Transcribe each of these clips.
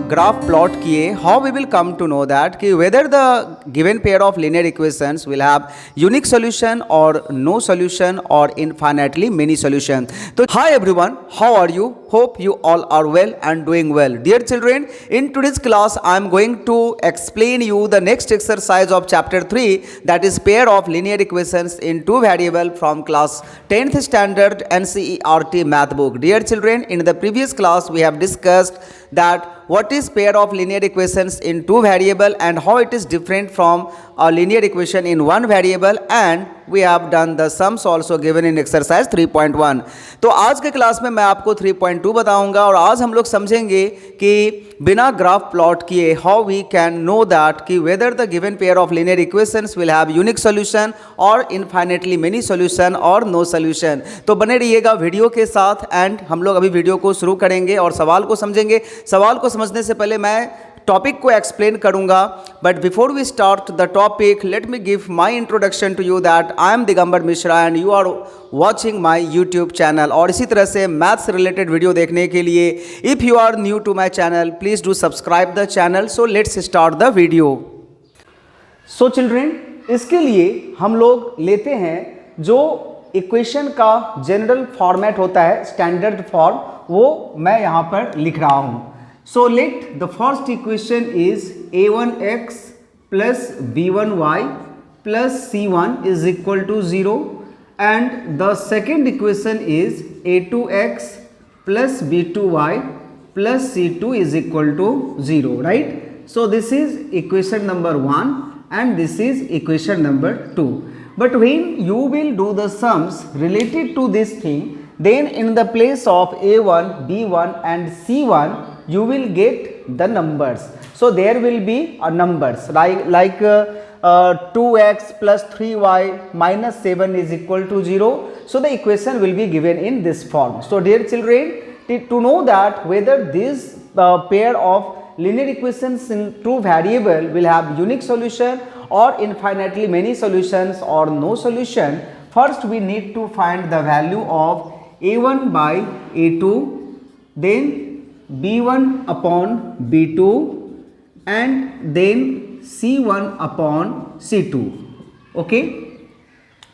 Graph plot किए, how we will come to know that कि whether the given pair of linear equations will have unique solution और no solution और infinitely many solution. तो hi everyone, how are you? Hope you all are well and doing well. Dear children, in today's class I am going to explain you the next exercise of chapter 3, that is pair of linear equations in two variable from class 10th standard NCERT math book. Dear children, in the previous class we have discussed that what is pair of linear equations in two variable and how it is different from a linear equation in one variable, and we have done the sums also given in exercise 3.1. तो आज के class में मैं आपको 3.2 बताऊंगा और आज हम लोग समझेंगे कि बिना ग्राफ प्लॉट किए how we can know that कि whether the given pair of linear equations will have unique solution और इनफाइनाइटली मेनी सॉल्यूशन और नो सॉल्यूशन। तो बने रहिएगा वीडियो के साथ एंड हम लोग अभी वीडियो को शुरू करेंगे और सवाल को समझेंगे। सवाल को समझने से पहले मैं टॉपिक को एक्सप्लेन करूंगा, but before we start the topic let me give my introduction to you that I am Digambar Mishra and you are watching my YouTube channel. और इसी तरह से मैथ्स रिलेटेड वीडियो देखने के लिए if you are new to my channel please do subscribe the channel. So let's start the video. So children, इसके लिए हम लोग लेते हैं जो इक्वेशन का जनरल फॉर्मेट होता है, स्टैंडर्ड फॉर्म, वो मैं यहाँ पर लिख रहा हूँ। So let the first equation is a1x plus b1y plus c1 is equal to 0, and the second equation is a2x plus b2y plus c2 is equal to 0, right? So this is equation number 1 and this is equation number 2. But when you will do the sums related to this thing, then in the place of a1, b1 and c1 you will get the numbers. So there will be numbers like 2x plus 3y minus 7 is equal to 0. So the equation will be given in this form. So dear children, to know that whether this pair of linear equations in two variable will have unique solution or infinitely many solutions or no solution, first we need to find the value of a1 by a2, then b1 upon b2 and then c1 upon c2. Okay,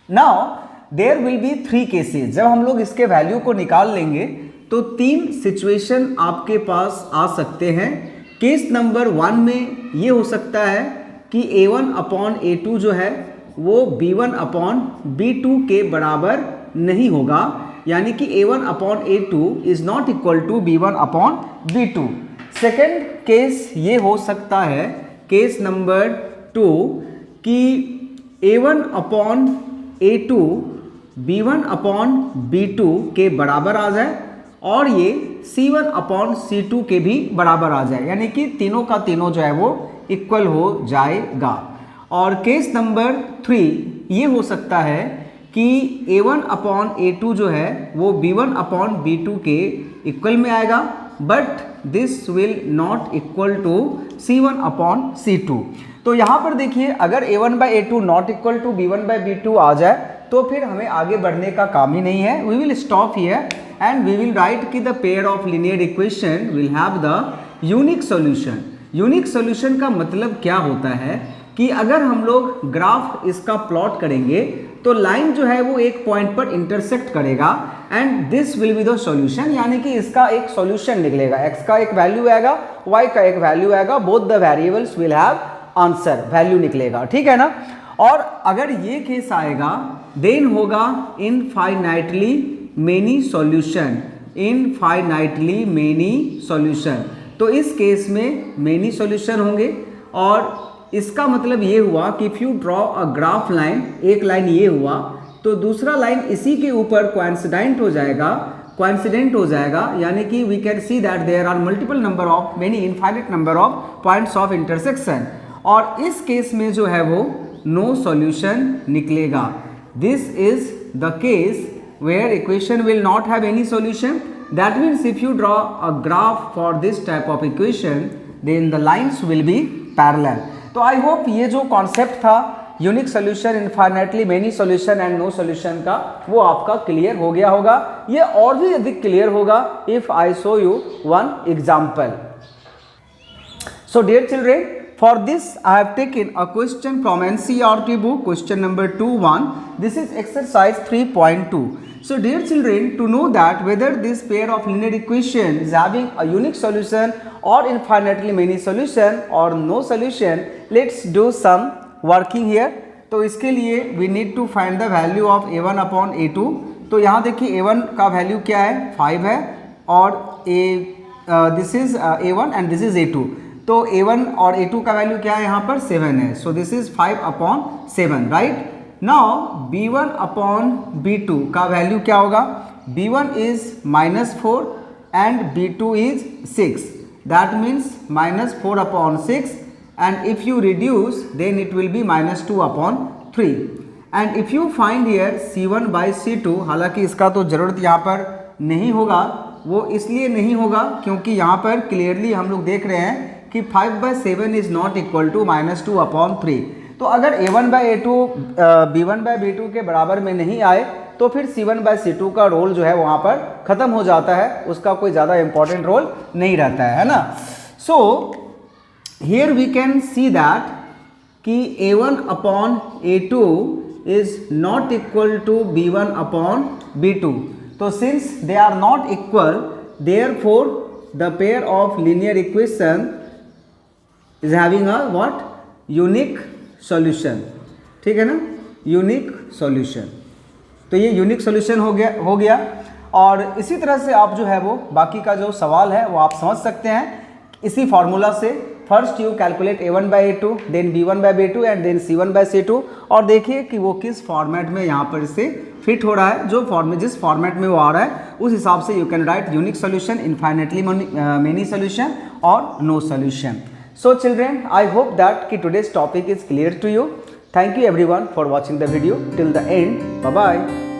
now there will be three cases. जब हम लोग इसके value को निकाल लेंगे तो तीन situation आपके पास आ सकते हैं। केस नंबर 1 में ये हो सकता है कि a1 अपॉन a2 जो है वो b1 अपॉन b2 के बराबर नहीं होगा, यानी कि a1 upon a2 is not equal to b1 upon b2। Second case ये हो सकता है, केस नंबर 2, कि a1 upon a2 b1 upon b2 के बराबर आ जाए और ये c1 अपॉन c2 के भी बराबर आ जाए, यानी कि तीनों का तीनों जो है वो इक्वल हो जाएगा। और केस नंबर 3 ये हो सकता है कि a1 अपॉन a2 जो है वो b1 अपॉन b2 के इक्वल में आएगा, but this will not equal to c1 upon c2। तो यहाँ पर देखिए, अगर a1 by a2 not equal to b1 by b2 आ जाए तो फिर हमें आगे बढ़ने का काम ही नहीं है। We will stop here and we will write कि the pair of linear equation will have the unique solution. Unique solution का मतलब क्या होता है कि अगर हम लोग ग्राफ इसका प्लॉट करेंगे तो लाइन जो है वो एक पॉइंट पर इंटरसेक्ट करेगा and this will be the solution, यानी कि इसका एक सॉल्यूशन निकलेगा। x का एक वैल्यू आएगा, y का एक वैल्यू आएगा, both the variables will have answer, value निकलेगा, ठीक है ना। और अगर ये केस आएगा देन होगा infinitely many solution, infinitely many solution. तो इस केस में मेनी सॉल्यूशन होंगे और इसका मतलब ये हुआ कि if you draw a graph line, एक लाइन ये हुआ तो दूसरा लाइन इसी के ऊपर कोइंसिडेंट हो जाएगा, यानी कि we can see that there are multiple number of many infinite number of points of intersection, और इस केस में जो है वो नो सॉल्यूशन निकलेगा। This is the case where equation will not have any solution. That means if you draw a graph for this type of equation then the lines will be parallel. तो I hope ये जो concept था unique solution, infinitely many solution and no solution का, वो आपका clear हो गया होगा। ये और भी अधिक क्लियर होगा if I show you one example. So dear children, for this I have taken a question from NCERT book, question number 2.1. This is exercise 3.2. So dear children, to know that whether this pair of linear equation is having a unique solution or infinitely many solution or no solution, let's do some working here. तो इसके लिए we need to find the value of a1 upon a2. तो यहाँ देखिए a1 का value क्या है, 5 है, और this is a1 and this is a2. तो a1 और a2 का वैल्यू क्या है यहाँ पर, 7 है. So this is 5 upon 7, right. Now b1 upon b2 का वैल्यू क्या होगा, b1 is -4 and b2 is 6. That means -4 upon 6, and if you reduce then it will be -2 upon 3. And if you find here c1 by c2, हालांकि इसका तो ज़रूरत यहाँ पर नहीं होगा. वो इसलिए नहीं होगा क्योंकि यहाँ पर क्लियरली हम लोग देख रहे हैं कि 5/7 is not equal to -2 upon 3. तो अगर a1/a2 b1/b2 के बराबर में नहीं आए तो फिर c1/c2 का रोल जो है वहाँ पर ख़त्म हो जाता है, उसका कोई ज़्यादा इंपॉर्टेंट रोल नहीं रहता है ना. So here we can see that कि a1 upon a2 is not equal to b1 upon b2. तो since they are not equal, therefore the pair of linear equation is having a what, unique solution. ठीक है ना, unique solution. तो ये unique solution हो गया. और इसी तरह से आप जो है वो बाकी का जो सवाल है वो आप समझ सकते हैं इसी फार्मूला से. First you calculate a1/a2, then b1/b2 and then c1/c2, और देखिए कि वो किस फॉर्मेट में यहाँ पर इससे फिट हो रहा है. जिस फॉर्मेट में वो आ रहा है उस हिसाब से you can write unique solution, infinitely many solution और no solution. So children, I hope that today's topic is clear to you. Thank you everyone for watching the video till the end. Bye bye.